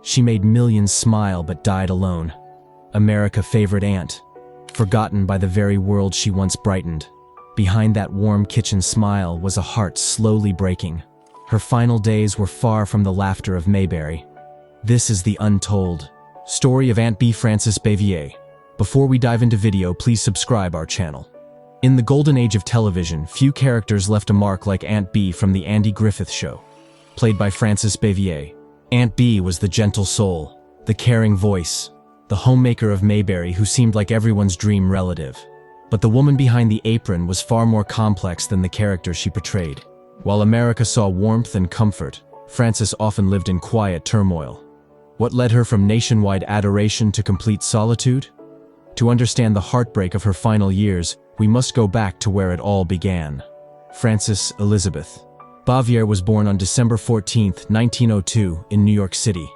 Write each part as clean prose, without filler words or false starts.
She made millions smile but died alone. America's favorite aunt, forgotten by the very world she once brightened. Behind that warm kitchen smile was a heart slowly breaking. Her final days were far from the laughter of Mayberry. This is the untold story of Aunt B. Frances Bavier. Before we dive into video, please subscribe our channel. In the golden age of television, few characters left a mark like Aunt B from The Andy Griffith Show. Played by Frances Bavier, Aunt B was the gentle soul, the caring voice, the homemaker of Mayberry who seemed like everyone's dream relative. But the woman behind the apron was far more complex than the character she portrayed. While America saw warmth and comfort, Frances often lived in quiet turmoil. What led her from nationwide adoration to complete solitude? To understand the heartbreak of her final years, we must go back to where it all began. Frances Elizabeth Bavier was born on December 14, 1902, in New York City.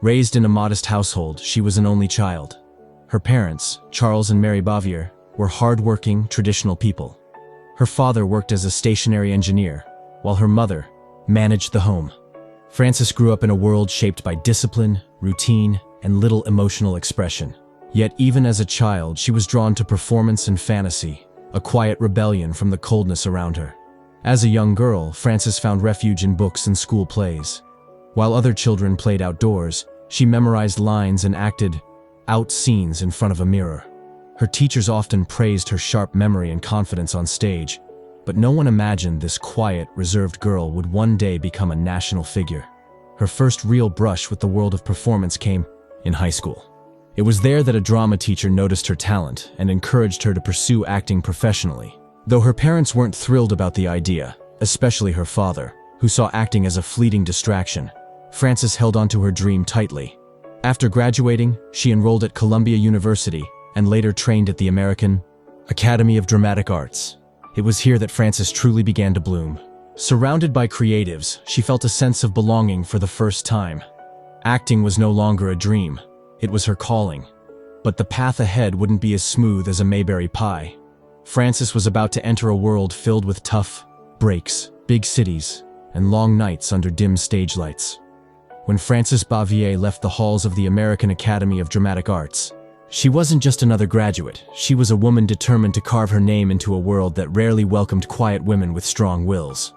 Raised in a modest household, she was an only child. Her parents, Charles and Mary Bavier, were hard-working, traditional people. Her father worked as a stationary engineer, while her mother managed the home. Frances grew up in a world shaped by discipline, routine, and little emotional expression. Yet even as a child, she was drawn to performance and fantasy, a quiet rebellion from the coldness around her. As a young girl, Frances found refuge in books and school plays. While other children played outdoors, she memorized lines and acted out scenes in front of a mirror. Her teachers often praised her sharp memory and confidence on stage, but no one imagined this quiet, reserved girl would one day become a national figure. Her first real brush with the world of performance came in high school. It was there that a drama teacher noticed her talent and encouraged her to pursue acting professionally. Though her parents weren't thrilled about the idea, especially her father, who saw acting as a fleeting distraction, Frances held onto her dream tightly. After graduating, she enrolled at Columbia University and later trained at the American Academy of Dramatic Arts. It was here that Frances truly began to bloom. Surrounded by creatives, she felt a sense of belonging for the first time. Acting was no longer a dream, it was her calling. But the path ahead wouldn't be as smooth as a Mayberry pie. Frances was about to enter a world filled with tough breaks, big cities, and long nights under dim stage lights. When Frances Bavier left the halls of the American Academy of Dramatic Arts, she wasn't just another graduate, she was a woman determined to carve her name into a world that rarely welcomed quiet women with strong wills.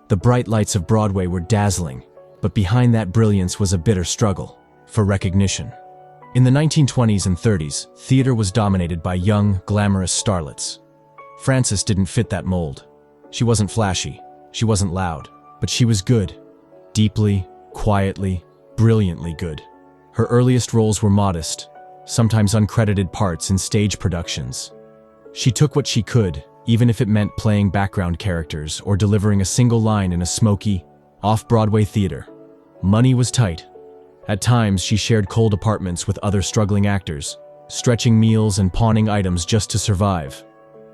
The bright lights of Broadway were dazzling, but behind that brilliance was a bitter struggle for recognition. In the 1920s and 30s, theater was dominated by young, glamorous starlets. Frances didn't fit that mold. She wasn't flashy, she wasn't loud, but she was good. Deeply, quietly, brilliantly good. Her earliest roles were modest, sometimes uncredited parts in stage productions. She took what she could, even if it meant playing background characters or delivering a single line in a smoky, off-Broadway theater. Money was tight. At times, she shared cold apartments with other struggling actors, stretching meals and pawning items just to survive.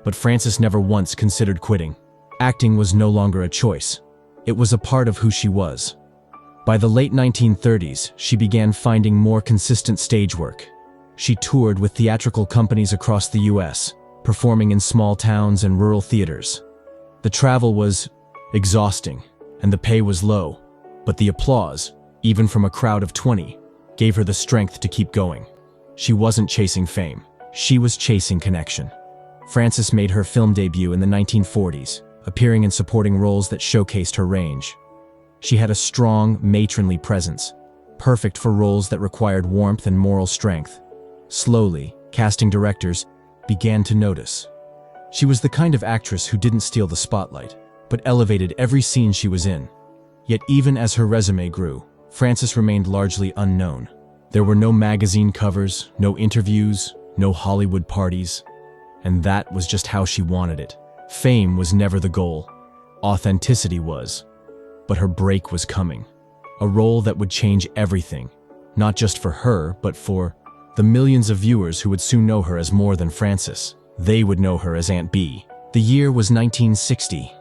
But Frances never once considered quitting. Acting was no longer a choice. It was a part of who she was. By the late 1930s, she began finding more consistent stage work. She toured with theatrical companies across the US, performing in small towns and rural theaters. The travel was exhausting, and the pay was low, but the applause, even from a crowd of 20, gave her the strength to keep going. She wasn't chasing fame, she was chasing connection. Frances made her film debut in the 1940s, appearing in supporting roles that showcased her range. She had a strong, matronly presence, perfect for roles that required warmth and moral strength. Slowly, casting directors began to notice. She was the kind of actress who didn't steal the spotlight, but elevated every scene she was in. Yet even as her resume grew, Frances remained largely unknown. There were no magazine covers, no interviews, no Hollywood parties. And that was just how she wanted it. Fame was never the goal. Authenticity was. But her break was coming. A role that would change everything, not just for her, but for the millions of viewers who would soon know her as more than Frances. They would know her as Aunt B. The year was 1960.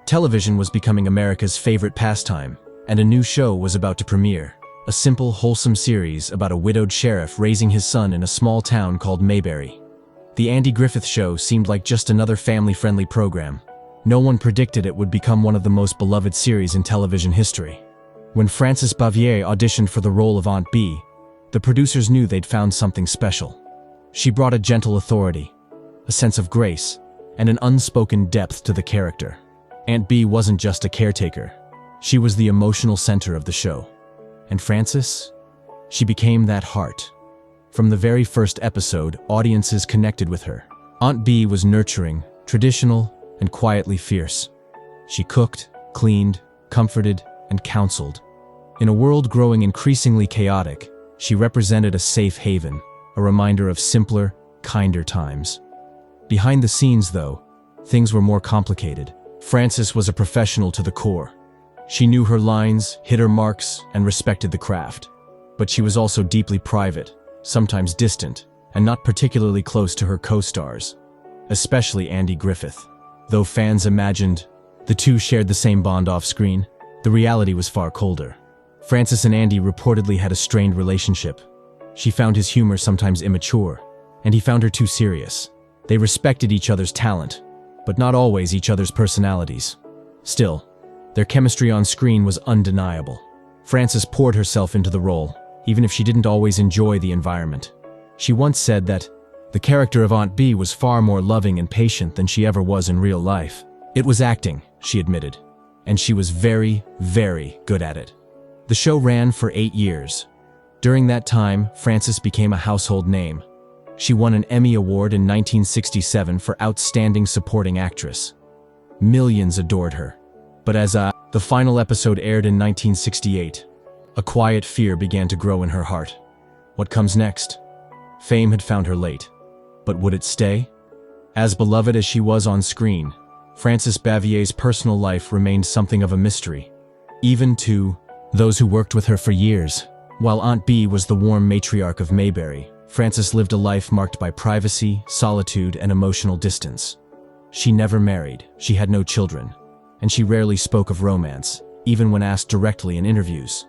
Television was becoming America's favorite pastime, and a new show was about to premiere. A simple, wholesome series about a widowed sheriff raising his son in a small town called Mayberry. The Andy Griffith Show seemed like just another family-friendly program. No one predicted it would become one of the most beloved series in television history. When Frances Bavier auditioned for the role of Aunt B, the producers knew they'd found something special. She brought a gentle authority, a sense of grace, and an unspoken depth to the character. Aunt B wasn't just a caretaker. She was the emotional center of the show. And Frances? She became that heart. From the very first episode, audiences connected with her. Aunt B was nurturing, traditional, and quietly fierce. She cooked, cleaned, comforted, and counseled. In a world growing increasingly chaotic, she represented a safe haven, a reminder of simpler, kinder times. Behind the scenes, though, things were more complicated. Frances was a professional to the core. She knew her lines, hit her marks, and respected the craft. But she was also deeply private, sometimes distant, and not particularly close to her co-stars, especially Andy Griffith. Though fans imagined the two shared the same bond off-screen, the reality was far colder. Frances and Andy reportedly had a strained relationship. She found his humor sometimes immature, and he found her too serious. They respected each other's talent, but not always each other's personalities. Still, their chemistry on screen was undeniable. Frances poured herself into the role, even if she didn't always enjoy the environment. She once said that the character of Aunt B was far more loving and patient than she ever was in real life. It was acting, she admitted, and she was very, very good at it. The show ran for 8 years. During that time, Frances became a household name. She won an Emmy Award in 1967 for Outstanding Supporting Actress. Millions adored her. But as the final episode aired in 1968, a quiet fear began to grow in her heart. What comes next? Fame had found her late. But would it stay? As beloved as she was on screen, Frances Bavier's personal life remained something of a mystery, even to those who worked with her for years. While Aunt B was the warm matriarch of Mayberry, Frances lived a life marked by privacy, solitude, and emotional distance. She never married, she had no children, and she rarely spoke of romance, even when asked directly in interviews.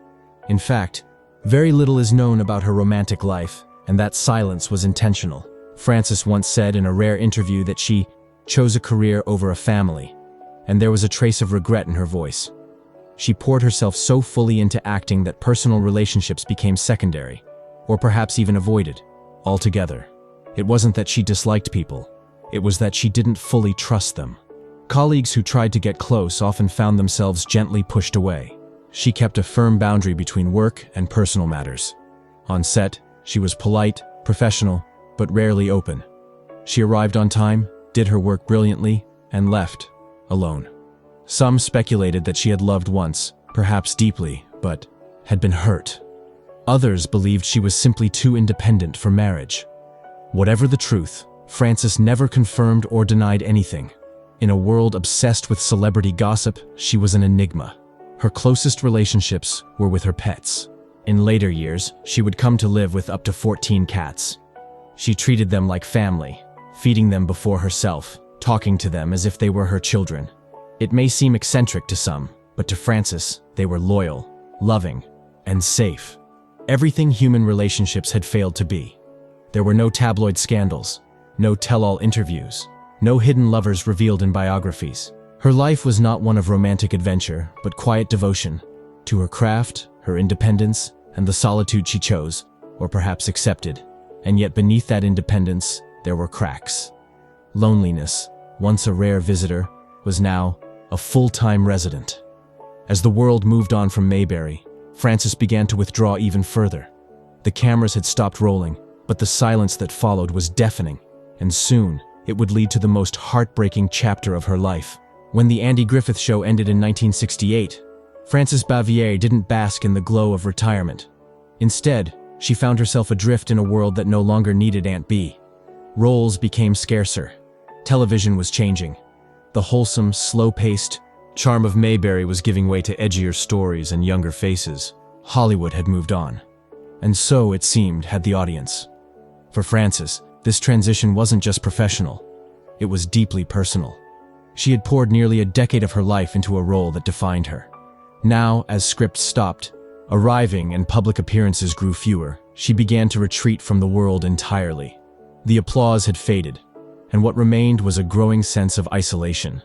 In fact, very little is known about her romantic life, and that silence was intentional. Frances once said in a rare interview that she chose a career over a family, and there was a trace of regret in her voice. She poured herself so fully into acting that personal relationships became secondary, or perhaps even avoided altogether. It wasn't that she disliked people, it was that she didn't fully trust them. Colleagues who tried to get close often found themselves gently pushed away. She kept a firm boundary between work and personal matters. On set, she was polite, professional, but rarely open. She arrived on time, did her work brilliantly, and left, alone. Some speculated that she had loved once, perhaps deeply, but had been hurt. Others believed she was simply too independent for marriage. Whatever the truth, Frances never confirmed or denied anything. In a world obsessed with celebrity gossip, she was an enigma. Her closest relationships were with her pets. In later years, she would come to live with up to 14 cats. She treated them like family, feeding them before herself, talking to them as if they were her children. It may seem eccentric to some, but to Frances, they were loyal, loving, and safe. Everything human relationships had failed to be. There were no tabloid scandals, no tell-all interviews, no hidden lovers revealed in biographies. Her life was not one of romantic adventure, but quiet devotion to her craft, her independence, and the solitude she chose, or perhaps accepted. And yet beneath that independence, there were cracks. Loneliness, once a rare visitor, was now a full-time resident. As the world moved on from Mayberry, Frances began to withdraw even further. The cameras had stopped rolling, but the silence that followed was deafening, and soon it would lead to the most heartbreaking chapter of her life. When the Andy Griffith Show ended in 1968, Frances Bavier didn't bask in the glow of retirement. Instead, she found herself adrift in a world that no longer needed Aunt B. Roles became scarcer. Television was changing. The wholesome, slow-paced charm of Mayberry was giving way to edgier stories and younger faces. Hollywood had moved on. And so, it seemed, had the audience. For Frances, this transition wasn't just professional. It was deeply personal. She had poured nearly a decade of her life into a role that defined her. Now, as scripts stopped arriving and public appearances grew fewer, she began to retreat from the world entirely. The applause had faded, and what remained was a growing sense of isolation.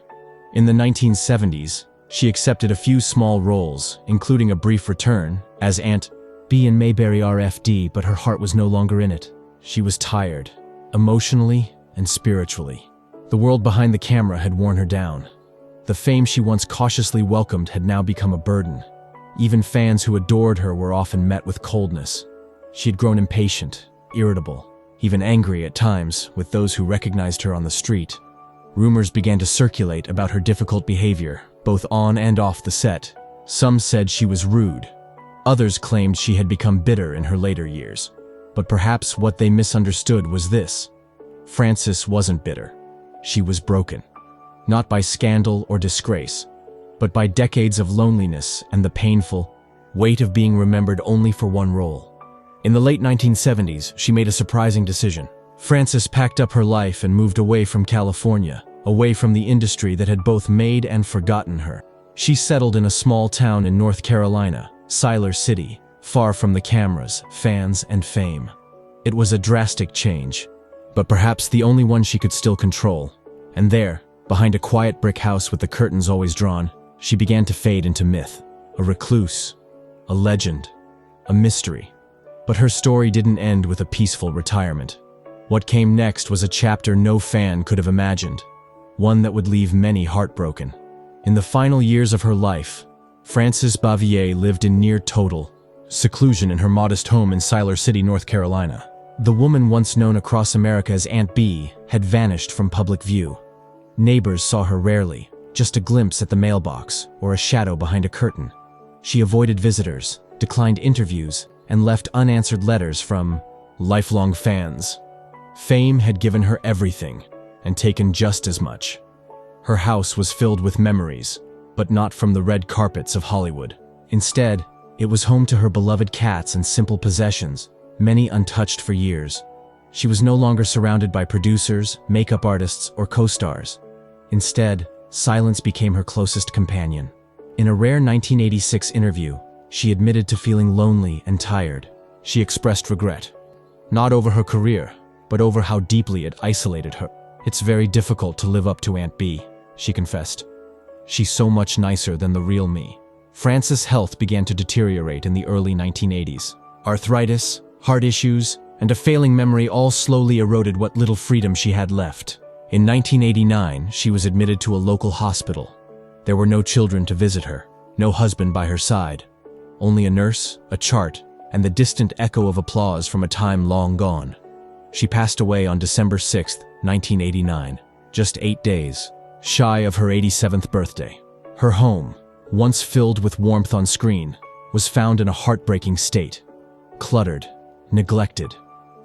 In the 1970s, She accepted a few small roles, including a brief return as Aunt B in Mayberry RFD, but her heart was no longer in it. She was tired, emotionally and spiritually. The world behind the camera had worn her down. The fame she once cautiously welcomed had now become a burden. Even fans who adored her were often met with coldness. She had grown impatient, irritable, even angry at times with those who recognized her on the street. Rumors began to circulate about her difficult behavior, both on and off the set. Some said she was rude. Others claimed she had become bitter in her later years. But perhaps what they misunderstood was this: Frances wasn't bitter. She was broken. Not by scandal or disgrace, but by decades of loneliness and the painful weight of being remembered only for one role. In the late 1970s, she made a surprising decision. Frances packed up her life and moved away from California, away from the industry that had both made and forgotten her. She settled in a small town in North Carolina, Siler City, far from the cameras, fans, and fame. It was a drastic change, but perhaps the only one she could still control. And there, behind a quiet brick house with the curtains always drawn, she began to fade into myth. A recluse, a legend, a mystery. But her story didn't end with a peaceful retirement. What came next was a chapter no fan could have imagined, one that would leave many heartbroken. In the final years of her life, Frances Bavier lived in near total seclusion in her modest home in Siler City, North Carolina. The woman once known across America as Aunt B had vanished from public view. Neighbors saw her rarely, just a glimpse at the mailbox or a shadow behind a curtain. She avoided visitors, declined interviews, and left unanswered letters from lifelong fans. Fame had given her everything and taken just as much. Her house was filled with memories, but not from the red carpets of Hollywood. Instead, it was home to her beloved cats and simple possessions, many untouched for years. She was no longer surrounded by producers, makeup artists, or co-stars. Instead, silence became her closest companion. In a rare 1986 interview, she admitted to feeling lonely and tired. She expressed regret, not over her career, but over how deeply it isolated her. "It's very difficult to live up to Aunt B," she confessed. "She's so much nicer than the real me." Frances' health began to deteriorate in the early 1980s. Arthritis, heart issues, and a failing memory all slowly eroded what little freedom she had left. In 1989, she was admitted to a local hospital. There were no children to visit her, no husband by her side. Only a nurse, a chart, and the distant echo of applause from a time long gone. She passed away on December 6, 1989, just 8 days, shy of her 87th birthday. Her home, once filled with warmth on screen, was found in a heartbreaking state. Cluttered, neglected,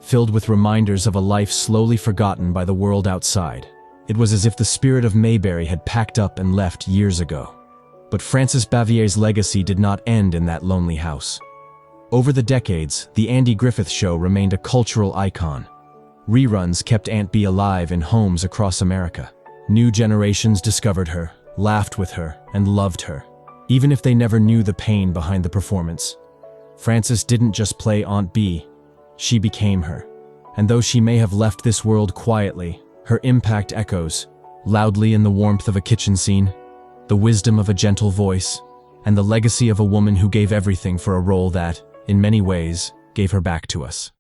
filled with reminders of a life slowly forgotten by the world outside. It was as if the spirit of Mayberry had packed up and left years ago. But Frances Bavier's legacy did not end in that lonely house. Over the decades, The Andy Griffith Show remained a cultural icon. Reruns kept Aunt B alive in homes across America. New generations discovered her, laughed with her, and loved her, even if they never knew the pain behind the performance. Frances didn't just play Aunt B, she became her. And though she may have left this world quietly, her impact echoes, loudly in the warmth of a kitchen scene, the wisdom of a gentle voice, and the legacy of a woman who gave everything for a role that, in many ways, gave her back to us.